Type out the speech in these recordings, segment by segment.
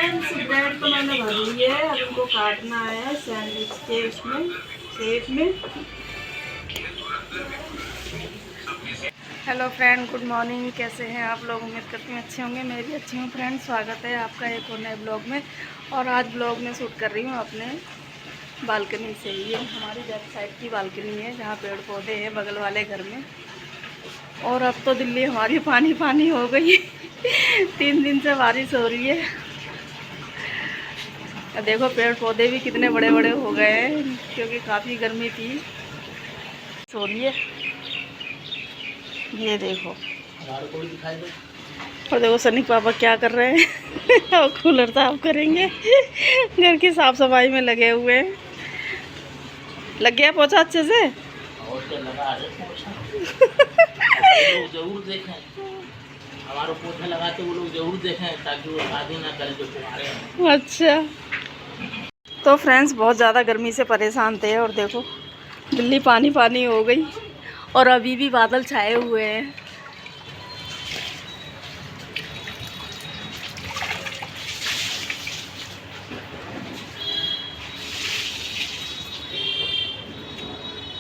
Friends, bread तो मैंने भर ली है, अब इनको काटना है सैंडविच के उसमें शेप में। Hello friend, good morning. कैसे हैं आप लोग? उम्मीद करती हूँ अच्छे होंगे। मैं भी अच्छी हूँ फ्रेंड। स्वागत है आपका एक और नए ब्लॉग में। और आज ब्लॉग में शूट कर रही हूँ अपने बालकनी से। ये हमारी लेफ्ट साइड की बालकनी है जहाँ पेड़ पौधे हैं बगल वाले घर में। और अब तो दिल्ली हमारी पानी पानी हो गई 3 दिन से बारिश हो रही है। देखो पेड़ पौधे भी कितने बड़े बड़े हो गए हैं क्योंकि काफ़ी गर्मी थी। सो रही है, ये देखो। और देखो सनी पापा क्या कर रहे हैं और कूलर साफ करेंगे। घर की साफ सफाई में लगे हुए हैं। लग गया पोछा अच्छे से? और क्या लगा है पोछा? लोग जरूर देखें हमारा पोछा लगाते, वो लोग जरूर देखें ताकि वो शादी ना करें जो तुम्हारे हैं। अच्छा, तो फ्रेंड्स बहुत ज़्यादा गर्मी से परेशान थे और देखो दिल्ली पानी पानी हो गई और अभी भी बादल छाए हुए हैं।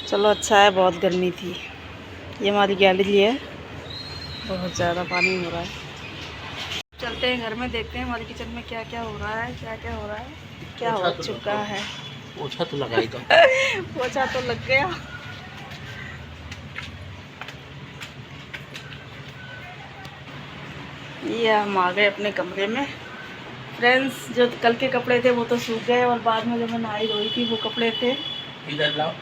चलो अच्छा है, बहुत गर्मी थी। ये हमारी गैलरी है, बहुत ज़्यादा पानी हो रहा है। चलते हैं घर में, देखते हैं हमारी किचन में क्या क्या हो रहा है, क्या क्या हो रहा है, क्या हो चुका है। पोछा तो लगाई दो। पोछा तो लग गया। ये हम आ गए अपने कमरे में फ्रेंड्स। जो कल के कपड़े थे वो तो सूख गए और बाद में जो मैं नहाई धोई थी वो कपड़े थे। इधर लाओ,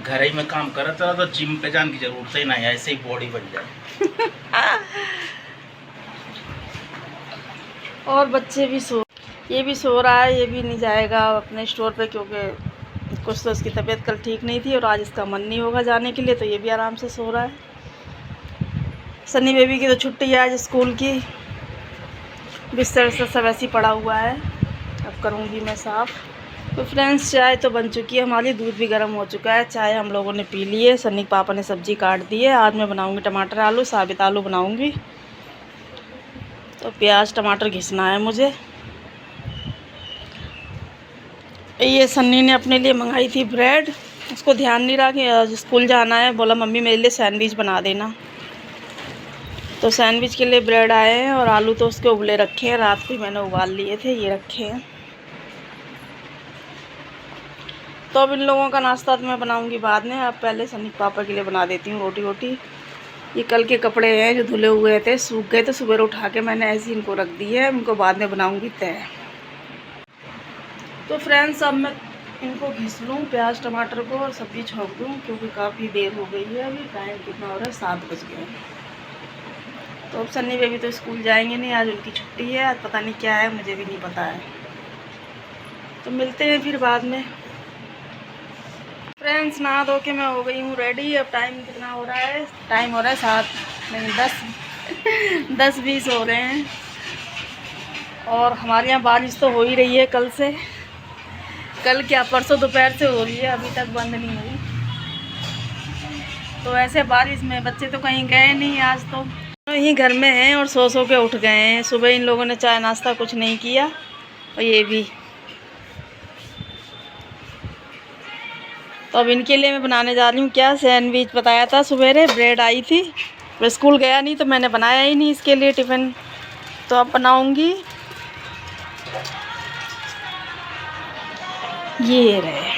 घर ही में काम कर रहा तो जिम पे जाने की जरूरत ही नहीं है, ऐसे ही बॉडी बन जाए। और बच्चे भी ये भी सो रहा है, ये भी नहीं जाएगा अपने स्टोर पे क्योंकि कुछ तो उसकी तबीयत कल ठीक नहीं थी और आज इसका मन नहीं होगा जाने के लिए, तो ये भी आराम से सो रहा है। सनी बेबी की तो छुट्टी है आज स्कूल की। बिस्तर से सब ऐसे ही पड़ा हुआ है, अब करूँगी मैं साफ़। तो फ्रेंड्स चाय तो बन चुकी है हमारी, दूध भी गर्म हो चुका है। चाय हम लोगों ने पी ली है। सन्नी पापा ने सब्ज़ी काट दी है। आज मैं बनाऊँगी टमाटर आलू, साबित आलू बनाऊँगी। तो प्याज टमाटर घिसना है मुझे। ये सन्नी ने अपने लिए मंगाई थी ब्रेड, उसको ध्यान नहीं रहा कि आज स्कूल जाना है। बोला मम्मी मेरे लिए सैंडविच बना देना, तो सैंडविच के लिए ब्रेड आए हैं और आलू तो उसके उबले रखे हैं, रात को ही मैंने उबाल लिए थे, ये रखे हैं। तो अब इन लोगों का नाश्ता तो मैं बनाऊंगी बाद में। अब पहले सनी पापा के लिए बना देती हूँ रोटी वोटी। ये कल के कपड़े हैं जो धुले हुए थे, सूख गए, तो सुबह उठा के मैंने ऐसे ही इनको रख दी है। इनको बाद में बनाऊंगी तय। तो फ्रेंड्स अब मैं इनको घिस लूँ प्याज टमाटर को और सब्ज़ी छोंक दूँ क्योंकि काफ़ी देर हो गई है। अभी टाइम कितना हो रहा है, 7 बज गए। तो अब सन्नी बेबी तो स्कूल जाएंगे नहीं, आज उनकी छुट्टी है। आज पता नहीं क्या है, मुझे भी नहीं पता है। तो मिलते हैं फिर बाद में। फ्रेंड्स नहा धो के मैं हो गई हूँ रेडी। अब टाइम कितना हो रहा है? टाइम हो रहा है 7 नहीं 10:20 हो रहे हैं। और हमारे यहाँ बारिश तो हो ही रही है कल से। कल क्या परसों दोपहर से हो रही है, अभी तक बंद नहीं हुई। तो ऐसे बारिश में बच्चे तो कहीं गए नहीं आज, तो यहीं घर में हैं और सो के उठ गए हैं। सुबह इन लोगों ने चाय नाश्ता कुछ नहीं किया और ये भी। तो अब इनके लिए मैं बनाने जा रही हूँ क्या, सैंडविच। बताया था सवेरे, ब्रेड आई थी, वो स्कूल गया नहीं तो मैंने बनाया ही नहीं इसके लिए टिफ़िन। तो अब बनाऊँगी। ये रहे,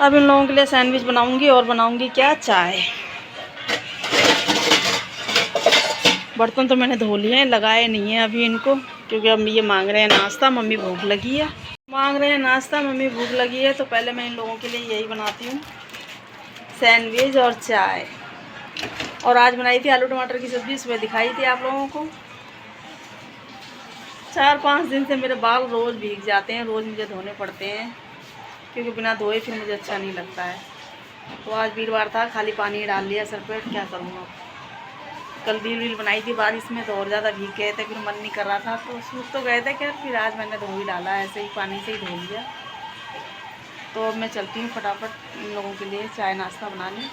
अब इन लोगों के लिए सैंडविच बनाऊँगी और बनाऊँगी क्या, चाय। बर्तन तो मैंने धो लिए हैं, लगाए नहीं हैं अभी इनको क्योंकि अब ये मांग रहे हैं नाश्ता। मम्मी भूख लगी है, मांग रहे हैं नाश्ता, मम्मी भूख लगी है। तो पहले मैं इन लोगों के लिए यही बनाती हूँ, सैंडविच और चाय। और आज बनाई थी आलू टमाटर की सब्ज़ी, सुबह दिखाई थी आप लोगों को। 4-5 दिन से मेरे बाल रोज़ भीग जाते हैं, रोज़ मुझे धोने पड़ते हैं क्योंकि बिना धोए फिर मुझे अच्छा नहीं लगता है। तो आज वीरवार था, खाली पानी डाल लिया सर पे, क्या करूँगा। कल रील बनाई थी बारिश में तो और ज़्यादा भीग गए थे, फिर मन नहीं कर रहा था तो सूख तो गए थे। क्या फिर आज मैंने धो ही डाला, ऐसे ही पानी से ही धो लिया। तो अब मैं चलती हूँ फटाफट इन लोगों के लिए चाय नाश्ता बनाने।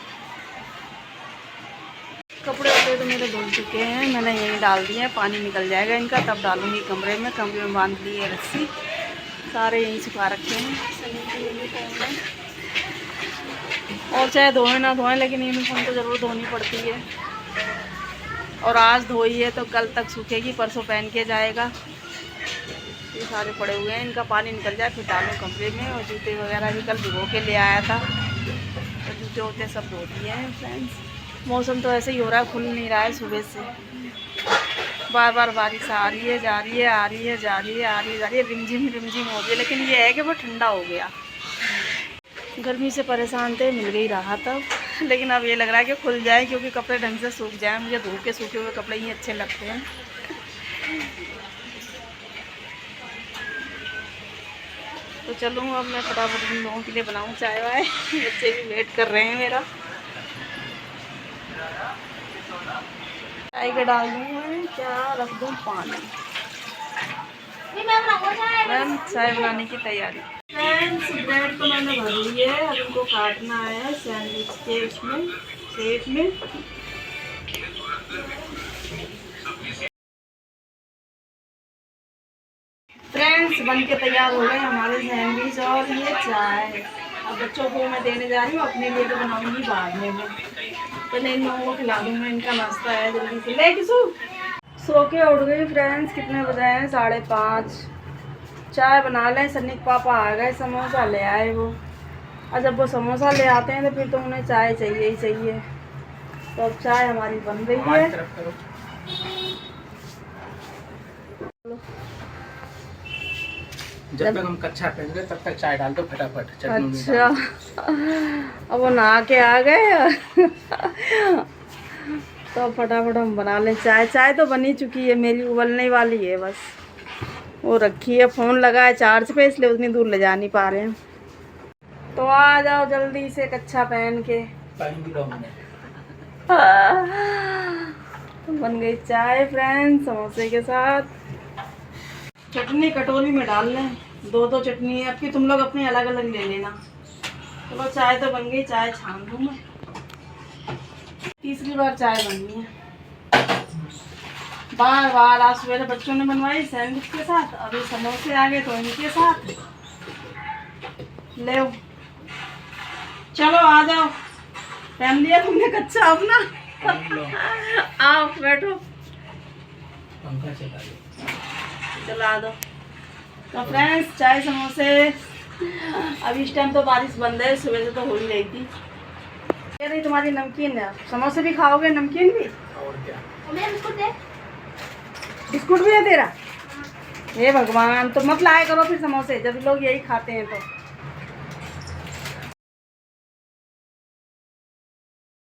कपड़े वपड़े तो मेरे धुल चुके हैं, मैंने यहीं डाल दिए हैं, पानी निकल जाएगा इनका तब डालूंगी कमरे में बांध ली है रस्सी, सारे यहीं सुखा रखे हैं यूनिफॉर्म में। और चाहे धोएं ना धोएं लेकिन यूनिफॉर्म तो ज़रूर धोनी पड़ती है, और आज धोई है तो कल तक सूखेगी, परसों पहन के जाएगा। ये सारे पड़े हुए हैं, इनका पानी निकल जाए फिर डालूँ कमरे में। और जूते वगैरह भी कल भिगो के ले आया था, तो जूते वूते सब धो दिए हैं फ्रेंड्स। मौसम तो ऐसे ही हो रहा है, खुल नहीं रहा है सुबह से, बार बार बारिश आ रही है जा रही है, आ रही है जा रही है, आ रही है जा रही है, रिमझिम रिमझिम हो रही है। लेकिन ये है कि वो ठंडा हो गया, गर्मी से परेशान थे, मिल गई रहा तब। लेकिन अब ये लग रहा है कि खुल जाए, क्योंकि कपड़े ढंग से सूख जाए। मुझे धूप के सूखे हुए कपड़े ही अच्छे लगते हैं। तो चलूँ अब मैं फटाफट उन लोगों के लिए बनाऊँ चाय वाय, बच्चे भी वेट कर रहे हैं मेरा। चाय का डाल दूँ मैं, क्या रख दूँ, पानी। मैम चाय बनाने की तैयारी। फ्रेंड्स ब्रेड तो मैंने भर ली है, अब इनको काटना है सैंडविच के उसमें शेप में। फ्रेंड्स बन के तैयार हो गए हमारे सैंडविच और ये चाय। अब बच्चों को मैं देने जा रही हूँ, अपने लिए तो बनाऊंगी बाद में मैं, पहले इन लोगों को खिला दूँगा, इनका नाश्ता है जल्दी से। ले किसू सो के उठ गई फ्रेंड्स, कितने बजे हैं, 5:30। चाय बना लें, सन्नी के पापा आ गए, समोसा ले आए वो। और जब वो समोसा ले आते हैं तो फिर तो उन्हें चाय चाहिए ही चाहिए। तो अब चाय हमारी बन रही है। जब तक हम कच्चा पहन रहे तब तक चाय डाल दो फटाफट। अच्छा अब वो नहा के आ गए तो फटाफट हम बना लें चाय। चाय तो बनी चुकी है मेरी, उबलने वाली है बस। वो रखी है, फ़ोन लगा है चार्ज पे, इसलिए उतनी दूर ले जा नहीं पा रहे हैं। तो आ जाओ जल्दी से कच्चा पहन के। बन गई चाय फ्रेंड्स समोसे के साथ। चटनी कटोरी में डाल लें, 2-2 चटनी है आपकी, तुम लोग अपनी अलग अलग ले लेना। चलो चाय तो बन गई, चाय छान दूँ मैं। तीसरी बार चाय बननी है, बार बार। आज सवेरे बच्चों ने बनवाई सैंडविच के साथ, अभी समोसे आ गए तो इनके साथ ले। चलो आ जाओ, पहन लिया तुमने कच्चा अपना आओ बैठो, पंखा चला दो। तो फ्रेंड्स चाय समोसे, अभी इस टाइम तो बारिश बंद है, सुबह से तो हो ही रही थी। कह रही तुम्हारी नमकीन है, समोसे भी खाओगे नमकीन भी? और क्या, बिस्कुट भी है तेरा? हे भगवान, तो मत लाया करो फिर समोसे, जब लोग यही खाते हैं तो।